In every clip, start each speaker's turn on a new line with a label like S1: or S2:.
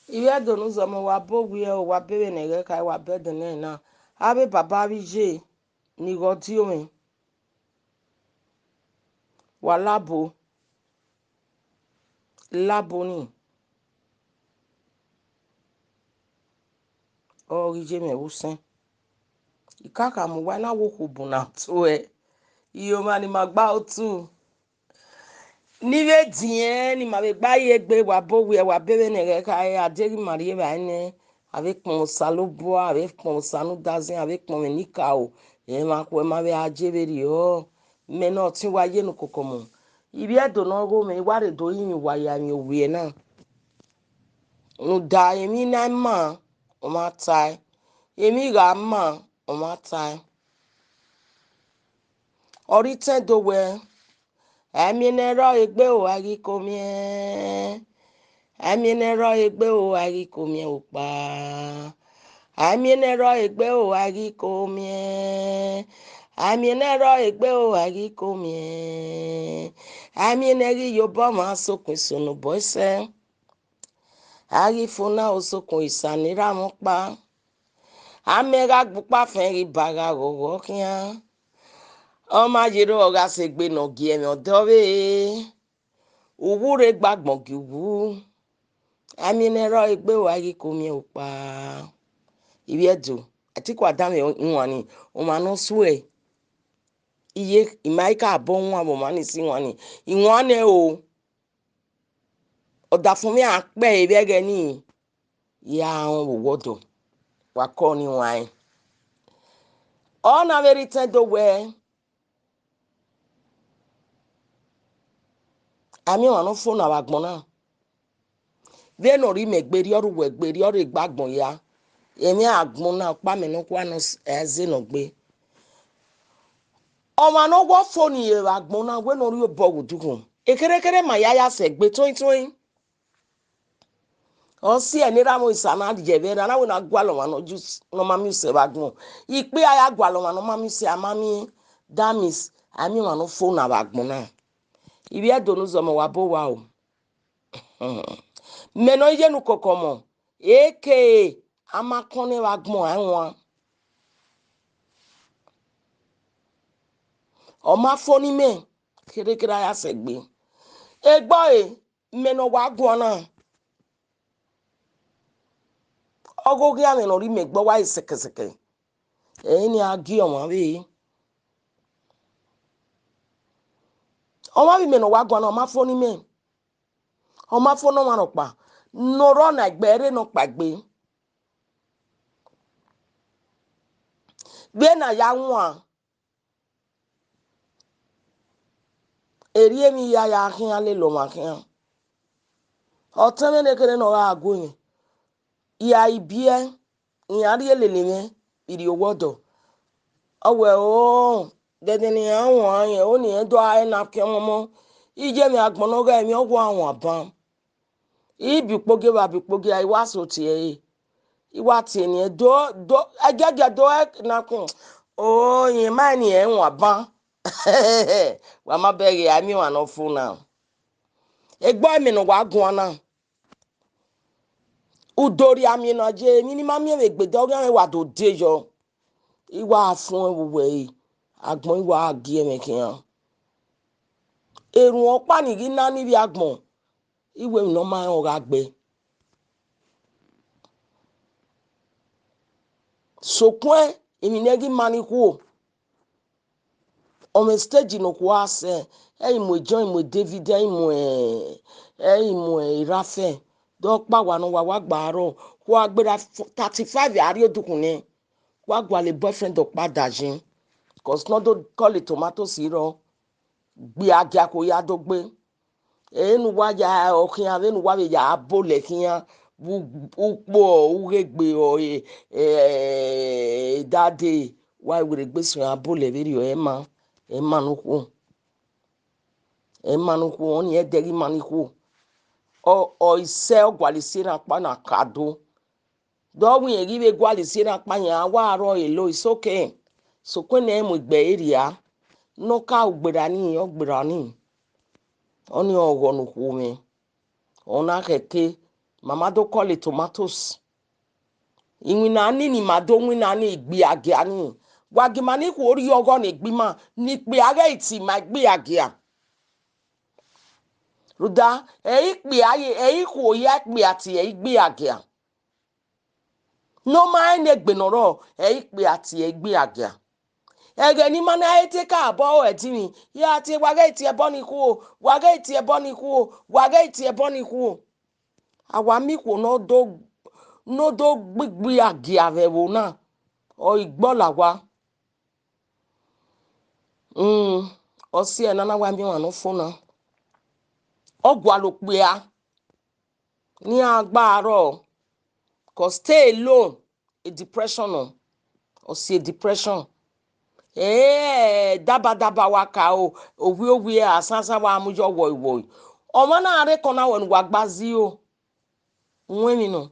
S1: Iwe donu zomo wa bo wi o wa bere nege kai wa bede ne na. Abe baba bi je ni go ti o mi. Wa labo ni. O ri je me usen. Ikaka mu wa na wo ko bu na to e. Iyo ma ni magba otu. Ni ve dien ni ma be gba ye gbe wa bo wi wa bere nege kai aderi marie ba ne. Avec mon salobo, avec mon sanou dazin, avec mon menikao. Et ma quoi ma ve ajeberi o. Mais non, tu vois Iyenukokomon. Il y a de nos mais what do you why you we na. No die mi na ma o ma tai. Emi ga ma o ma tai. Ori ten do we. Emi ne ro egbe o agi komie. Emi ne ro egbe o agi komie o pa. Amienero egbe o agi komie. Amienero egbe o agi komie. Amieneri yobo ma sokun sonu boise. Agi funa o sokun isanira mo pa. Amega gbupa fenri baga gogo kian. Oma jiro oga segbe no gieme odobe. Uwure gbagbon gi uwu. Amienero egbe o agi komie o pa. Ibiedu atiku adame nwani o ma no sue iye imaika abon wa bo mani si nwani inwane o oda fun mi ape ibege ni ya won wodo wa ko ni wan ona very tendo we ami wa no phone wa gbon na ve no ri megberi oru we gberi oru igbagbon ya emi agbon na pa me no kwa no eze no gbe ọma no wo phone ye agbon na we no ri obo wudugun ekerekere ma ya segbe toin o si enira mo isana dijebe na we na gwalo ma no just no mami se bagbon ipe aya gwalo ma no mami se amami damis ami ma no phone na bagbon na ibi edonu zo mo wa bo wa o me no Iyenukokomon eke amakone bagbon anwa o ma phone me kerekere aya segbe egbo me no wa gwon na ogogi ame no ri me gbo wa isekeseke ni agi omo bi omo bi me no wa gwa na ma fo ni me o ma fo no ma ro pa no ro na gbere no pagbe be na ya nwa eri emi ya hin ale lo ma hin o tan me kere no ga agoyin ya ibie ya ri elele me iri owodo owe o dede ni awon yen o ni edo ai na ke momo ije mi agbon no ga emi ogwo awon aban ibi poge ba bi poge ai wa so ti e iwa ti ni do agaga do na kun o yin ma ni e won aban wa ma bege ami wa no fu na egbo mi no wa gun na udori ami no je mi ni ma mi e gbe do ga wa do de yo iwa fun ewe agbon iwa agi e me kian erun opa ni gi na ni bi agbon iwe mi no ma o ga gbe sokwe emi negi maniku on stage no ko ase mo join mo David mo Irafe do pa wa no wa gbaro ko agbera 35 ari odukun ni wa gwa le boyfriend do pada jin cause no do call it tomato siro gbe agia ko ya do gbe enu wa ya okin ave nu wa be ya bole kian upo uregbe o dade wa were gbe sun abole beri o ema nuku oni e deri maniku o ise ogwalisi na pa na kado do wi eri be gwalisi na pa yan wa aro elo is okay so kwen na mo gbe area no ka ogbera ni oni ogo nuku mi ona keke Mama do call it tomatoes. Iwinani ni mado winani igbi agiani. Wagimani ku ori ogo ni igbima ni pe aga iti ma igbi agia. Ruda ikpi aye ku oya ikpi ati igbi agia. No ma ene gbenoro ikpi ati igbi agia. Ege ni mana ete ka abo edini ya ati waga iti eboni ku waga iti eboni ku waga iti eboni ku. Awami ku no do gbigbi agia vewo na o igbo lawa. Osi enana wa mi wa no fona. Ogwa lo pe a ni agbaro cause stay alone a depression or see a depression daba waka owi asansa wa amujo woy o ma na are kona won wa gbazi o nwen no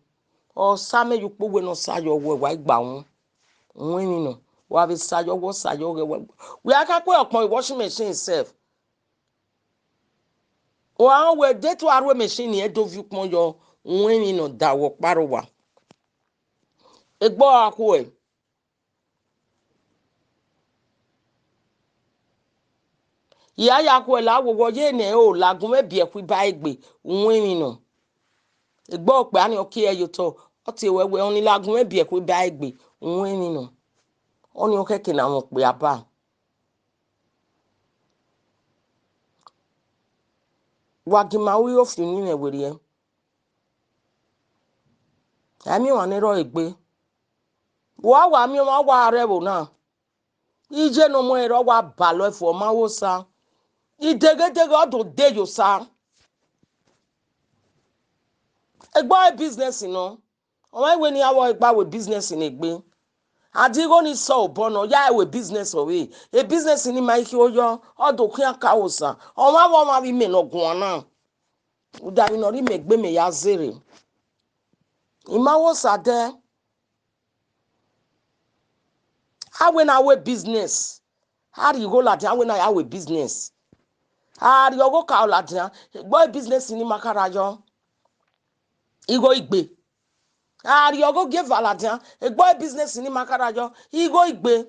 S1: o same yu powe no sayo wa igba won nwen no wa be sayo we aka pe opon washing machine self wa we dey to arwe machine e do vi pon yo nwen no dawo parowa egbo aku e ya ku la wo ye ne o lagun me bi e ku ba egbe nwen no egbo pe ani o ki e yo to o ti wewe oni lagun me bi e ku ba egbe nwen no oni o keke na won pe aba wagima wi o fi ni ne were e ami wa ne ro egbe wa mi wa re wo na ije no mo ero wa ba lo efo ma wo sa idegedege odo de yo sa egbo business no o ma we ni awo egba we business ni egbe adigo ni so bono ya we business owe e business ni ma ki oyo odo kun aka osa o ma bi me no gun na udari no ri me gbe me ya zere imawo sa de awe na we business how you go la de awe na ya we business you go ka la de egbo business ni makara yo igo igbe you go give la de egbo business ni makara yo igo igbe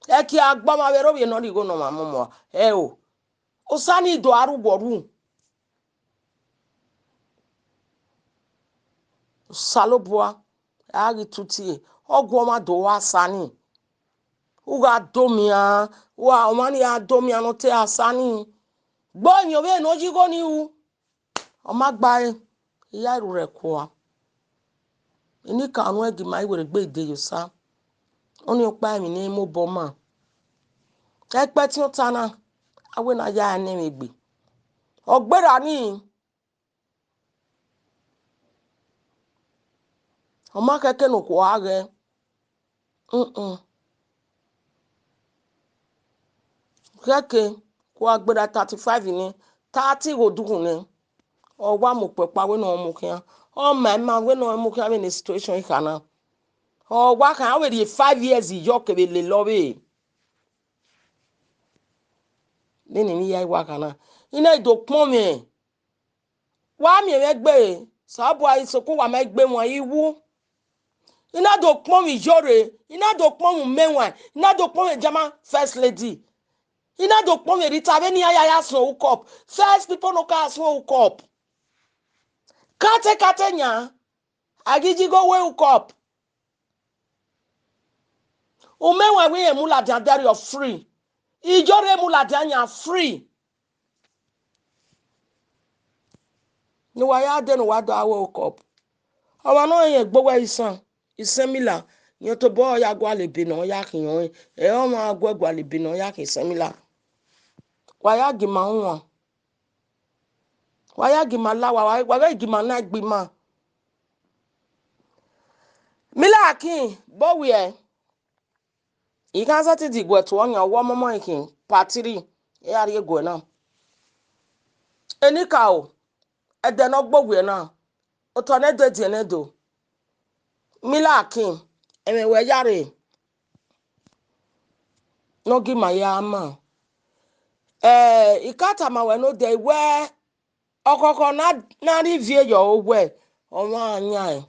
S1: eki agba ma wero we no ri go no ma momo o osani do arugboru salobua agi tuti ogwo ma do wa sani uga domia wa omani ya domia no te asani gbo yan we no jigo ni u o ma gba iya iru re ko ini ka anu egi ma iwere gbe ide yo sa oni o pa mi ni mo bo ma epe ti o tana awe na ya ni mi gbe ogbera ni o ma keke no ko age keke ko agbera 35 ni 30 go dukun ni o wa mo pepa we no mo kian o ma we no mo kian in situation kana o wa kan we 5 years yo ke le lobe ni ya wa kana ina ido pon mi wa mi we gbe sabo isoko wa ma gbe won iwu ina do pon mi jore ina do pon mu menwa ina do pon me jama first lady ina do pon me rita be ni ya so hook up first people no ka so hook up kate nya agiji go we hook up o menwa we emula dan dari of free ijore emula dan nya free ni wa ya de no wa do awo hook up awa no yen gbowo isan Mila yan to bo ya gwa le bi no ya kin yan o ma gwa le bi no ya kin isan Mila wa ya gi ma won wa ya gi ma la wa ga gi ma na gbi ma Mila Akin bo we e kan sa ti digwe to yan wo momo ikin patiri e ari ego na enika o e de no gbo we na o to ne de die ne do Mila Akin e me we yare no gi ma ya ma ikata ma we no de we okoko na review your way omo anya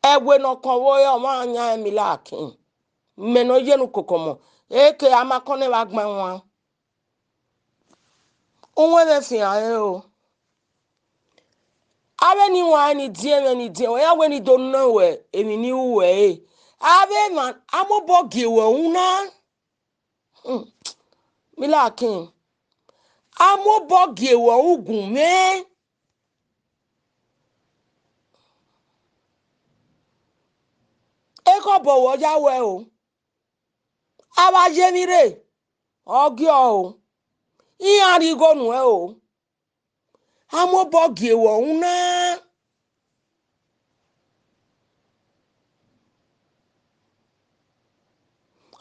S1: ewe no konwo ya omo anya Mila Akin meno Iyenukokomon eke amakone wagban wa unwe be fi an o abe ni wa ni die ya we ni do no we emi ni we abe man amobo gewe una Mila Akin amobo gewe ugun me eko bowo ya we o aba je mi re ogio o iyan ri gonu e o amobo gewe una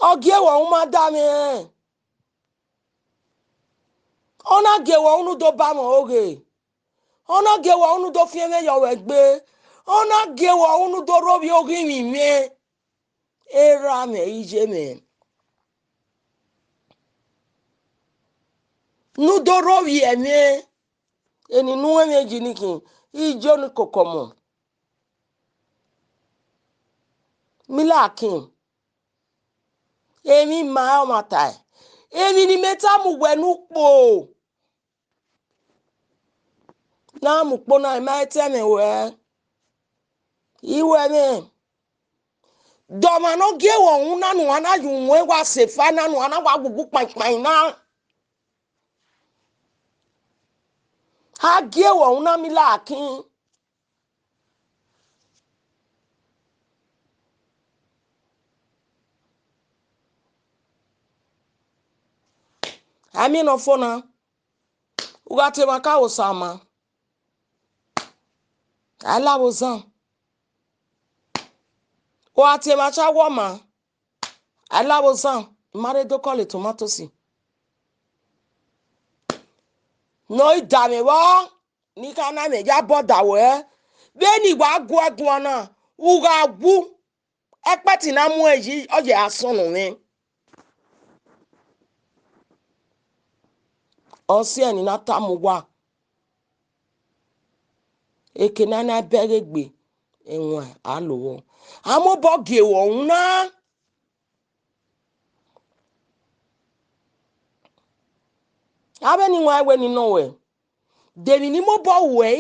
S1: ogiewe uma da me ona gewe unu do ba mo oge ona gewe unu do fi me yo we gbe ona gewe unu do robi ogi mi me era me ije me nu do robi eme eni nu me jinikin Iyenukokomon Mila Akin emi ma o matai emi ni meta mu wenu po na mu po na ma teme we iwe me do ma no gewe una nu ana ju nwe wa se fa na nu ana wa gugu pan na ha gewe una Mila Akin ami no fona ugate maka osama ala wozan o ate macha woma ala wozan mare do call tomatoes no idame wo ni kana me ja boda we be ni wa gu agun na uga gu epeti na mu eji oje asunu mi osi eni na tamu wa ekena na beregbe enwe alowo amobo gewo una abe ni wa we ni no we demi ni mo bo we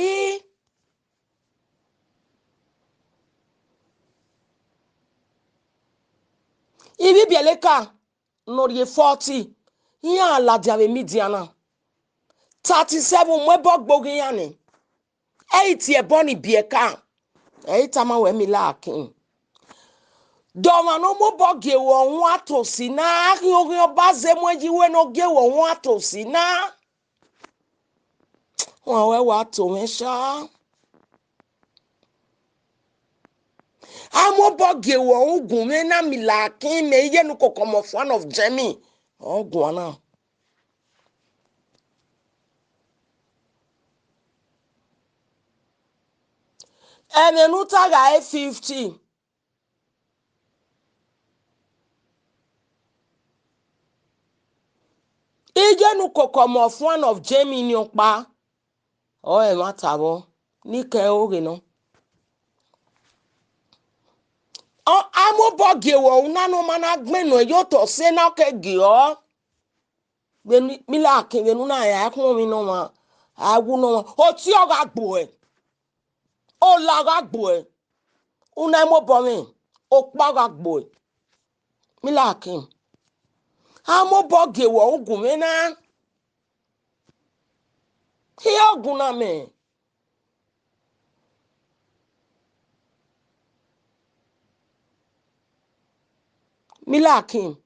S1: ibi bieleka norie 40 yan aladia me midiana 37 mo bo gbogi yan ni 8 e boni bieka 8 ama we Mila Akin doma no mo bo gewo won atosi na ogi obaze mo jiwe no gewo won atosi na won we wa to me sha amo bo gewo ogun me na Mila Akin me Iyenukokomon fan of Jemi ogun na emenu taga 50 Iyenukokomon fan of Jemi ni opa o e matabo ni ke oge no o amo bo gewo una no mana gbenu yo to se na ke gi o be Mila Akin be nu na ya kun mi no ma awu no o ti o ga gbo e o la ga gbo e una mo bo mi o pa ga gbo e Mila Akin amo bo gewo ogun me na hi ogun na me Mila Akin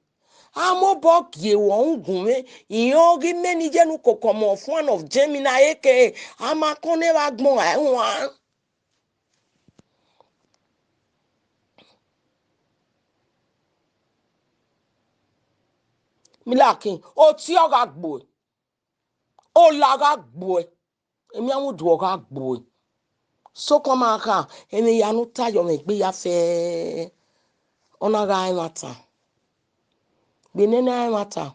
S1: amo bo gewo ogun me iyan gi me ni Iyenukokomon fan of Jemi na eke ama kone wa gbon e won Mila Akin o ti o ga gbo e o la ga gbo e emi awon du o ga gbo e so ko ma ka emi yanu tayo me gbe ya fe Ona ga mata. Benena mata.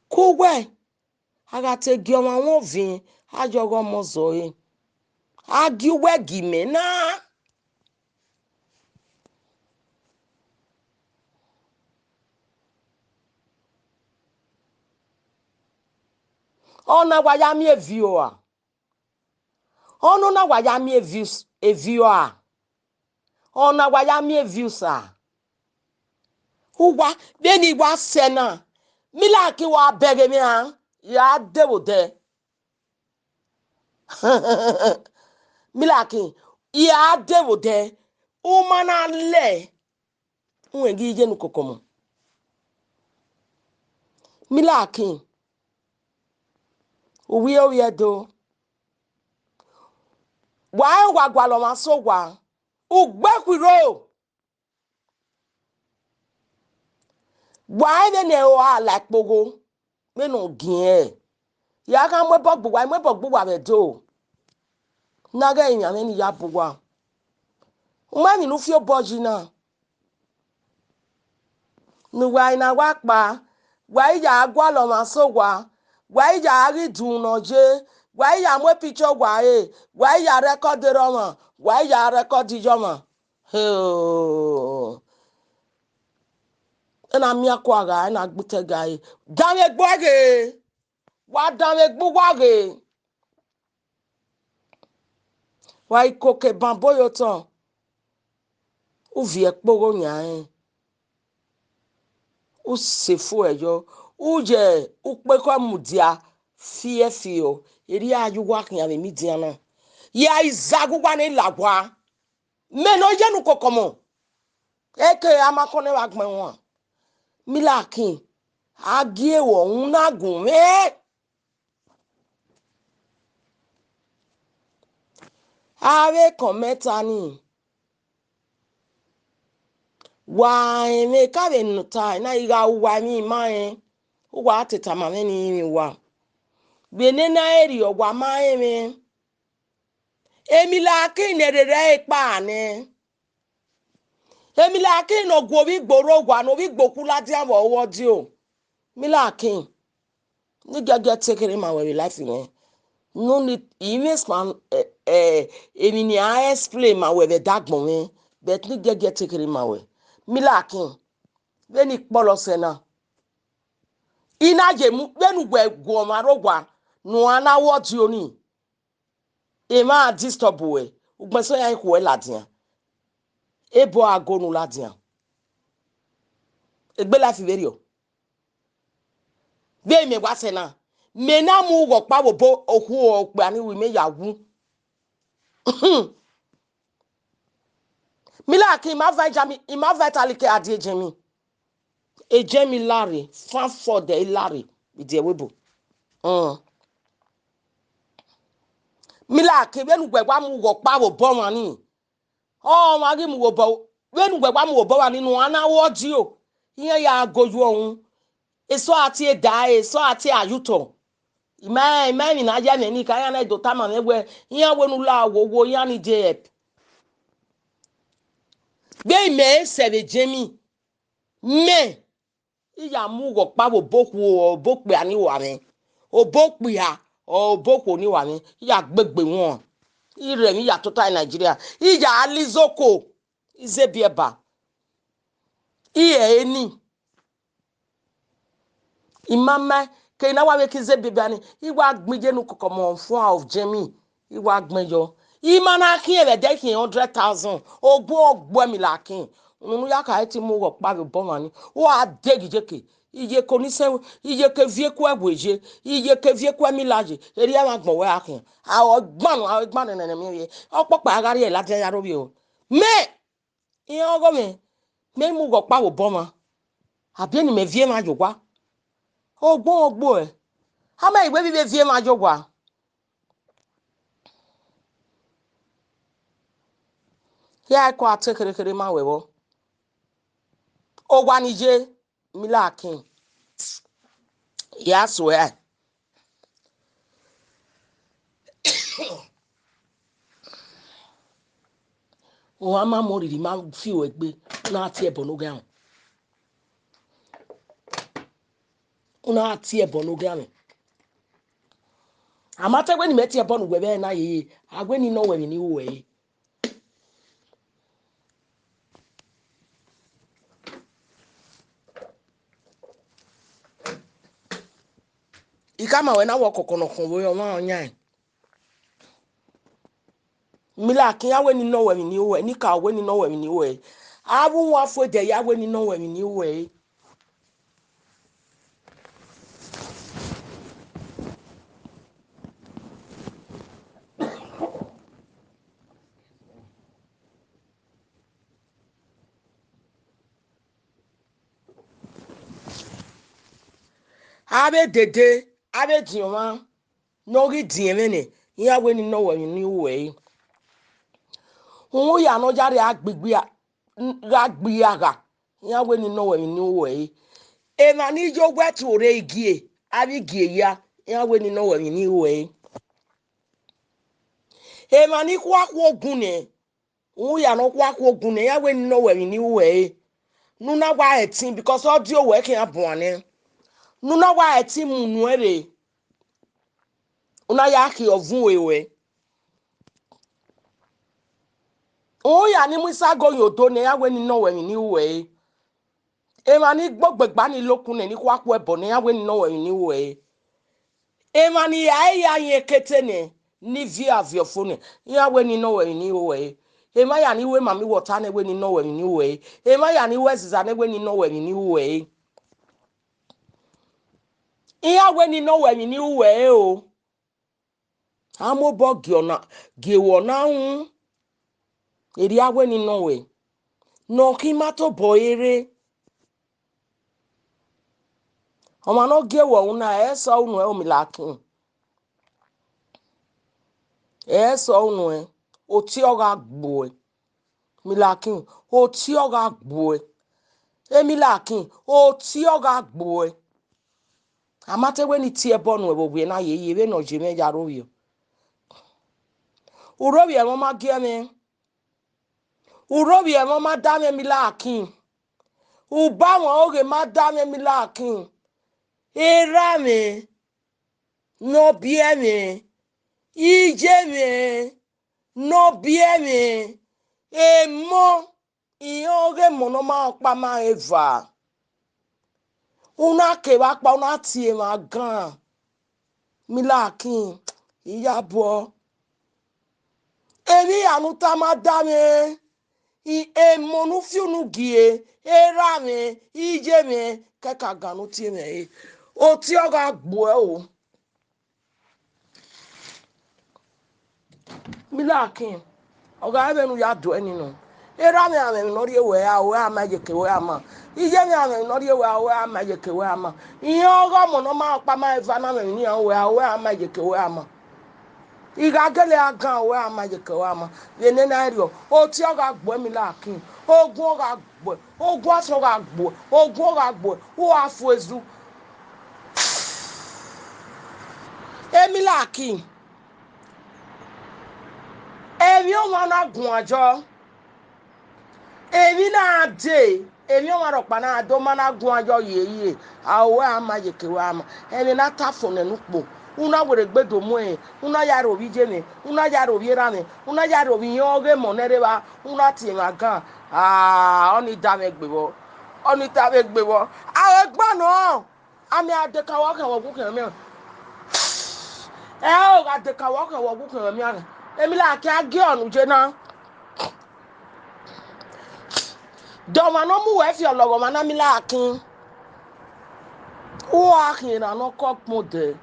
S1: Kugwe. Agate gioma wonvin. Ajogo mozoe. Agiwe gimena. Ona wayami evioa. Ono na wayami evioa. Ona wayami eviusa. Uwa beni wa sena. Mila ki wa bege mi ha. Ya dewo de. Mila ki ya dewo de. Umana le. Unwengi Iyenukokomon. Mila ki. Uwe do. Wa gwalo maso wa. Ugbekwiro. Wa ne o ala pogo. Me no gien. Ya ka mwebogbu wa be do. Naga inyame ni ya bugwa. Umani nufio boji na. Nuwa ina wakpa. Wa ya gwalo maso wa. Wa ya ari dunoje. Wa ya mwe picture wa e. Wa ya record roma. Wa ya record joma. Ena mi akwaga ena gbute gai. Dame gbage. Wa dame gbugwage. Wa ikoke bamboyo ton. Uvi ekpogo nyae. U sefu ejo. Uje ukpekwa mudia. Fio. Eri ayuwa kinyame midiana. Ya izagugwa ni lagwa. Meno Iyenukokomon. Eke amakone wagmenwa. Mila Akin. Agiewo unagun me. Ave kometa ni. Wa eme kave nutai na iga uwa mi mae. Uwa ateta mameni imi wa. Benena eri owa mae me. Mila Akin nerere ekpa ne. Mila Akin no gwobi gboro gwa no bi gbokula dia wo wodi o. Mila Akin. Ni get take my way life in. No need even man emi ni I explain my way the dark moment but ni get take my way. Mila Akin. Beni polo sena. Ina je mu benu gwo marogwa no ana wodi oni. E ma disturb we. Ugbeso ya ko e ladian. Ebo agonu ladian. Egbe la fi verio. Be me wa sena. Me na mu wo pa wo bo oku okpe ani wi me yawu. Mila Akin ima vitalike adi ejemi. Ejemi Larry. Fan for the Larry. With the webo. Mila Akin wenu gwegwa mu wo pa wo bo wani. Oh magi mu wo bo. Wenu gwegwa mu wo bo wani no ana wodi o. Iyan ya goju ohun. Eso ati eda eso ati ayuto. Ima mi na ja me ni ka ya na do tama mewe. Iyan wenu la wo iyan ni JF. Be me sebe jemi. Me iya mu wo pa wo bokpe ani wa mi. Obokpe ya oboko ni wa mi. Iya gbegbe won. Ire mi ya tota Nigeria. Iya alizoko. Izebieba. Iye eni. Imama ke na wa we ki zebieba ni. Iwa gbin Iyenukokomon fun of Jemi. Iwa gbin yo. Imana Akin e de kin 100,000. Ogbo Mila Akin. Nunu ya ka eti mu wo pa bo mani. O adegijeke. Iye ko ni se iye ke vie ku egweje. Iye ke vie ku emilaje. Eri ya magbon we Akin. A gbanu nene mi ye. Opopa agari e lati ya robi o. Me iye ogo me mu wo pa bo ma. Abi ni me vie ma jogwa. Ogbo e. Ama iwe bi be vie ma jogwa. Ya ko atekere ma wewo. Ogwanije Mila Akin. Ya swear. o ama mori di ma fi o egbe na ti ebo no gan una ti ebo no gan amate gwe ni meti ebo no gwe be na ye agwe ni no we ni wo e ikama we na wo kokono kon we o ma onyan Mila Akin awe ni no we ni wo ni ka we ni no we ni wo e awu wa fo de ya we ni no we ni wo e abe dede abe diwa no gi diemene ya we ni no we ni wo e ya no jare agbegbe ga ya we ni no we ni wo e ma ni jo gwetu re igie abi gie ya we ni no we ni wo e ma ni kwa ogun ne ya no kwa ogun ne ya we ni no we ni wo e nuna wa etin because audio we can aboane nuna wa etin mu nuere una ya ki ovun wewe ya ni musa go yodo ne ya we ni no we ni we ma ni gbogbegba ni lokun ne ni kwa ku ebo ne ya we ni no we ni we ma ni ya yin kete ne ni via phone ya we ni no we ni we ma ya ni we mami water ne we ni no we ni we ma ya ni we ziza ne we ni no we ni we ya we ni no we ni we o amobo giona gewona hun eri awe ni no we no ki mato boyere o ma no gewo una so unu e Mila Akin so unu e o ti o ga gbo e Mila Akin o ti o ga gbo e Mila Akin o ti o ga gbo e amate we ni ti e bonu e bo we na ye we no je me ja ro yo urobi e mo ma ge me urobi e mo ma da me Mila Akin u ba won oge ma da me Mila Akin era me no bie me ije me no bie me emo iyoge mono ma pa ma eva una ke wa pa una tie ma gan Mila Akin iya bo emi anuta ma da me emo nu fi unu gie era me ije me keka ganu tie me o ti o ga gbo e o Mila Akin oga ebe nu ya do eni no era me ame no rie we a we ama je ke we ama ije me ame no rie we a we ama je ke we ama iyo go mo no ma pa ma eva na me ni a we ama je ke we ama iga gele agan we ama je ke we ama ye ne na rio o ti o ga gbo Mila Akin ogun o ga gbo ogun aso ga gbo ogun o ga gbo o afu ezu Mila Akin emi o ma na gun ajo emi na de emi o ma ro pa na do ma na gun ajo ye awe ama je ke we ama emi na ta fo ne nupo una were gbedo mu e una ya ro bi je me una ya ro bi ra me una ya ro bi yan ge mo nere ba una ti ma gan oni da me gbebo awe gba no ami ade ka wa kan wo ku kan mi o ga de ka wa kan wo ku kan mi ara Mila Akin age onu je na do ma no mu we fi ologo ma na Mila Akin o Akin na no kok mode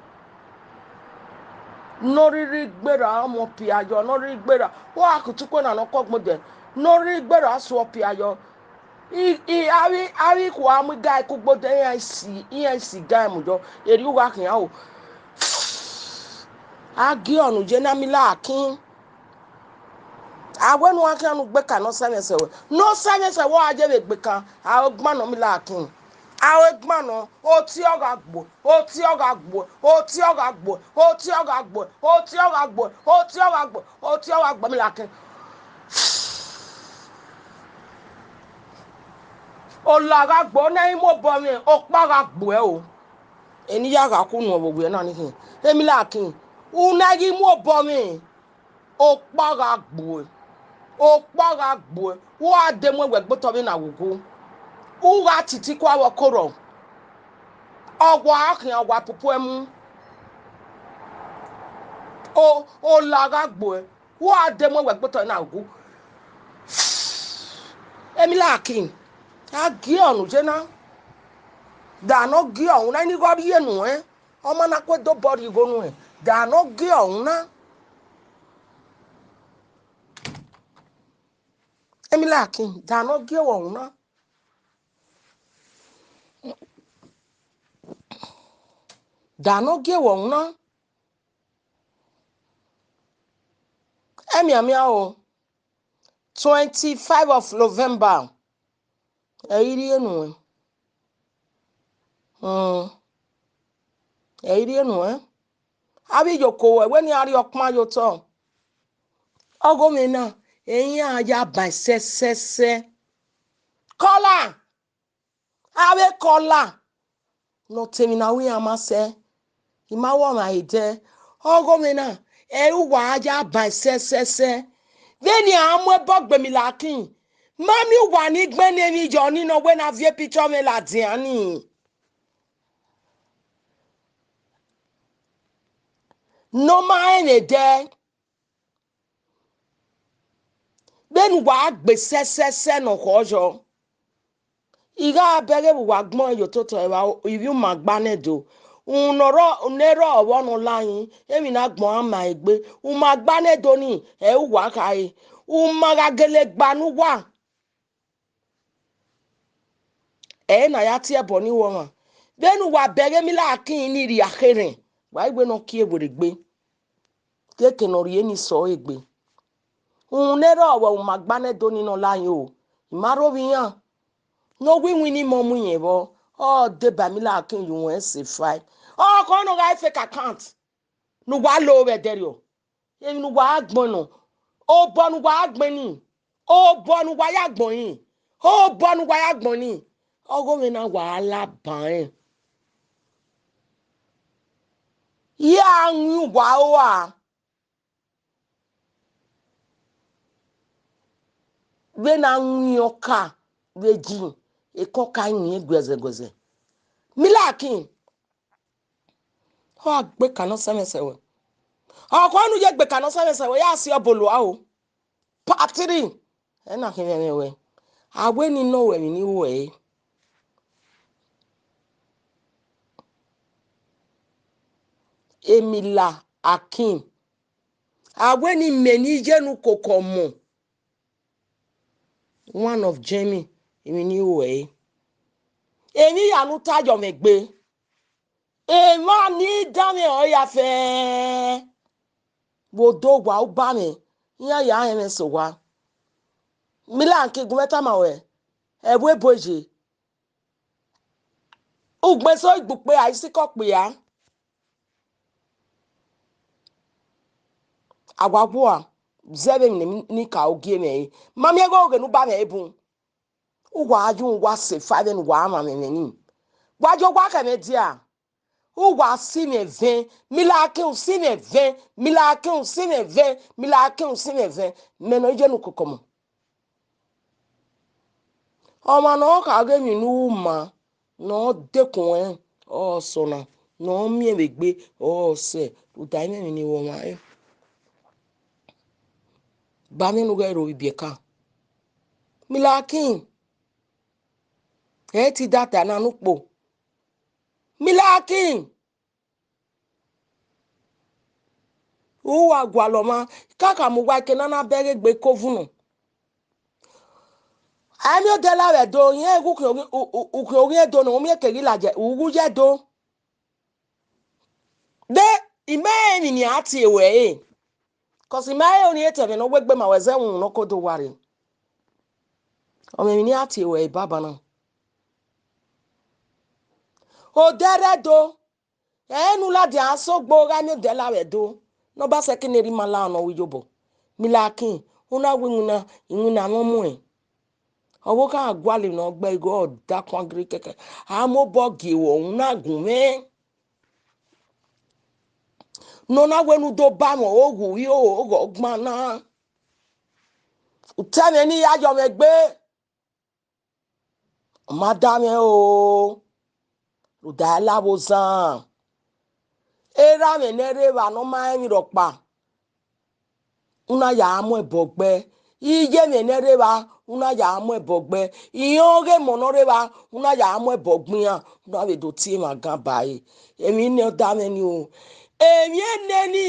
S1: noriri gbera mo piajo noriri gbera o akutukwe na no kok mode noriri gbera so piajo ari ko amu guy ku gbode ENC guy mu jo eri o Akin o age onu je na Mila Akin awenu Akin anu gbe kan no sense wo aje be gbe kan a gba no Mila Akin awe gba no o ti o ga gbo o ti o ga gbo o ti o ga gbo o ti o ga gbo o ti o ga gbo o ti o ga gbo o ti o ga gbo Mila Akin o laga gbo na imo bo mi o para gbo e o eni ya ga ku nu gbogbo na ni kin Mila Akin una gi mo bo mi o para gbo wo ade mo we gbo to mi na wugu u ga titi kwa wo koro ogwa Akin ogwa pupu emu o laga gbo wo ade mo we gbo to na wugu Mila Akin a gi onu je na da no gi onu na ni go ri enu ọmọ na kwe do body go nu da no gi onu na Mila Akin da no gi onu na da no gi onu na emi o 25 of November iri enu iri enu abi yoko we ni ari okma yo to ogo mi na eyin aya ba se kola awe kola no temi na wi amase imawo ma ide ogo mi na wa aya ba se veni amu ebogbe Mila Akin mami wa ni gbe ni mi jo ni no we na vie picture me la diani no ma ene de ben wa gbe se no kojo iga bege wa gbon yo toto e wa ibi ma gba ne do unoro nero wonu layin emi na gbon ama egbe u ma gba ne do ni e wa kai u ma ga gele gbanu wa na ya tie bo ni wo ma benu wa bege Mila Akin ni ri akere wa igbe no ki egbere gbe keke no ri eni so egbe nero wa u ma gba ne do ni no layin o imaro bi yan no we ni mo mu yen bo de ba Mila Akin you wan say five ko no ga fake account no wa lo we there yo no wa agbon no o bo no wa agbon ni o bo no wa ya gbon yin o bo no wa ya gbon ni ogo mi na wa la ban ya nyu wa we na nyu ka we ji e ko ka yin gweze Mila Akin ho agbe kan se mesewe ko anu ye gbe kan se mesewe ya si obolo a o patri na kin we awe ni no we ni we Mila Akin awe ni meni Iyenukokomon one of Jamie emi ni we emi ya nu tajo megbe ma ni dami o ya fe wo do wa o ba mi ya eme so wa Mila Akin gumeta ma we ewe boje ugbe so igbupe aisi ko pe ya agwagwa zebe ni ka ogie me mami ego oge nu ba me ebun ugwa aju ngwa se five ngwa ama me ni gwajo gwa ka me dia ugwa si me ven Mila Akin si me ven Mila Akin si me ven Mila Akin si me ven me no Iyenukokomon o ma no ka ge mi nu ma no dekun o so na no mi egbe o se utai me ni wo ma ba mi nu ga ro ibieka Mila Akin ti data na nupo Mila Akin uwa gwaloma kaka mu wa kena na bere gbe kovunu ami o de la we do yen uku ori do no mi ekeri laje ugu je do de ime ni ati ewe cause ime oni ete no wegbe ma weze won no kodo ware o me ni ati ewe baba na o dere do enu la di asogbo ga mi de la we do no ba se kineri mala no wijobo Mila Akin una winuna inuna mo mu owo ka gwali no gbe go da kwangri keke amo bogi wo una gume no na wenu do ba mo ogu yo ogo gbana uteme ni ya jo me gbe madame o udala bozan era me nere ba no ma mi ropa una ya amo ebogbe ije me nere ba una ya amo ebogbe iyoge monore ba una ya amo ebogbin una be do ti ma gan bae emi ne da me ni o emi ene ni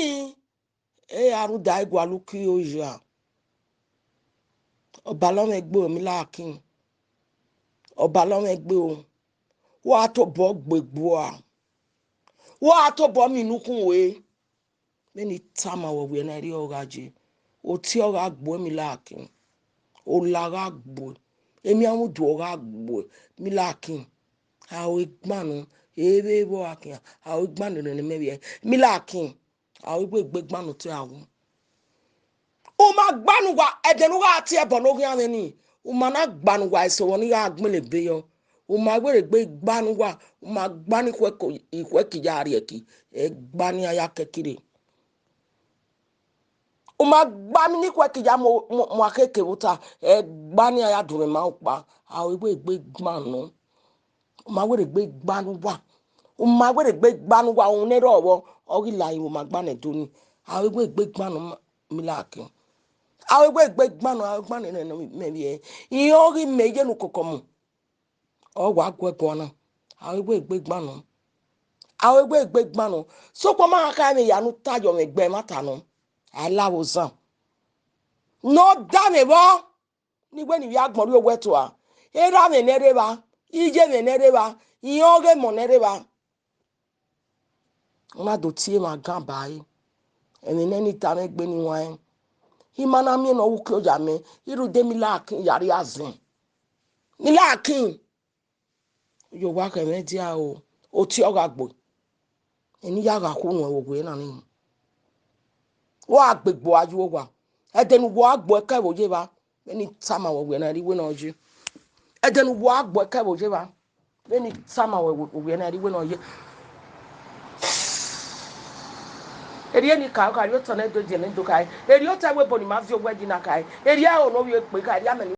S1: e aru da igwalu ki o ya obalo me gbe mi la Akin obalo me gbe o wa to bo gbegbo a wa to bo mi nukun we many tama we na ri ogaje o ti oga gbo mi la Akin o la ga gbo emi amu do ga gbo mi la Akin a o igbanu ebe bo Akin a o igbanu ne me bi mi la Akin a o gbe gbanu ti awu o ma gbanu wa edenu ga ti e bo no gan ni o ma na gbanu wa so woni ga gbele be yo o ma gbere gbe gbanu wa o ma gbani ikwe ki ya ri eki e gbani aya kekire o ma gbani ni kwe ki ya mo akeke wuta e gbani aya dure ma upa a o gbe gbanu o ma gbere gbe gbanu wa o ma gbere gbe gbanu wa o ne ro wo o ri la o ma gbane do ni a o gbe gbanu mi la Akin awe gbe gbanu awe gbanu ne me bi iyo ri me Iyenukokomon o wa gwe gona awe gbe gbanu awe gbe gbanu so ko ma ka me ya nu tajo me gbe mata no alawo zan no da me bo ni gbe ni ya gbon ri owe to a era me nere ba ije me nere ba iyo ge mo nere ba una do tie ma gan bai emi ne ni ta me gbe ni wan imana mi no wuko ja me iru de mi la Akin yari azin mi la Akin yo wa ke me dia o ti o ga gbo eni ya ga ku won ogwe na ni wa gbegbo aju wa edenu wo agbo ka wo je ba eni tama wo we na ri we na oju edenu wo agbo ka wo je ba eni tama wo we na ri we na oju eri eni ka yo to na do je ne do kai eri o ta we bo ni ma fi ogwe ji na kai eri a o no wi pe kai ya me